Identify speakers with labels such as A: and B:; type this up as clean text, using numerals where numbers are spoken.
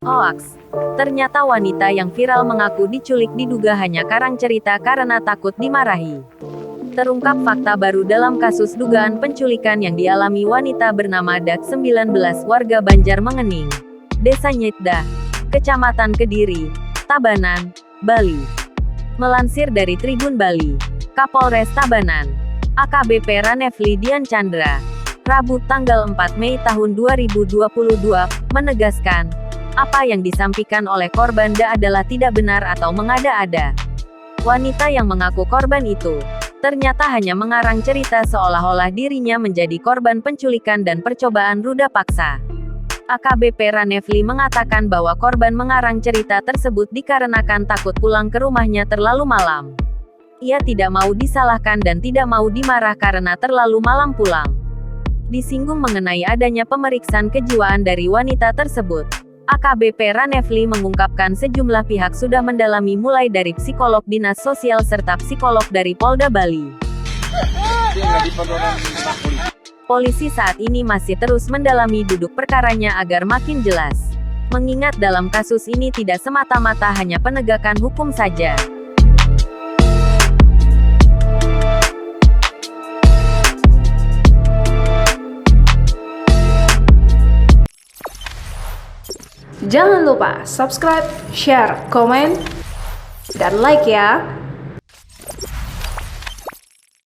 A: Hoaks. Ternyata wanita yang viral mengaku diculik diduga hanya karang cerita karena takut dimarahi. Terungkap fakta baru dalam kasus dugaan penculikan yang dialami wanita bernama Dak 19 warga Banjarmengening, Desa Nyitdah, Kecamatan Kediri, Tabanan, Bali. Melansir dari Tribun Bali, Kapolres Tabanan, AKBP Ranefli Dian Chandra, Rabu tanggal 4 Mei tahun 2022, menegaskan, apa yang disampaikan oleh korban Da adalah tidak benar atau mengada-ada. Wanita yang mengaku korban itu, ternyata hanya mengarang cerita seolah-olah dirinya menjadi korban penculikan dan percobaan ruda paksa. AKBP Ranefli mengatakan bahwa korban mengarang cerita tersebut dikarenakan takut pulang ke rumahnya terlalu malam. Ia tidak mau disalahkan dan tidak mau dimarah karena terlalu malam pulang. Disinggung mengenai adanya pemeriksaan kejiwaan dari wanita tersebut, AKBP Ranefli mengungkapkan sejumlah pihak sudah mendalami mulai dari psikolog dinas sosial serta psikolog dari Polda Bali. Polisi saat ini masih terus mendalami duduk perkaranya agar makin jelas. Mengingat dalam kasus ini tidak semata-mata hanya penegakan hukum saja.
B: Jangan lupa subscribe, share, komen, dan like ya.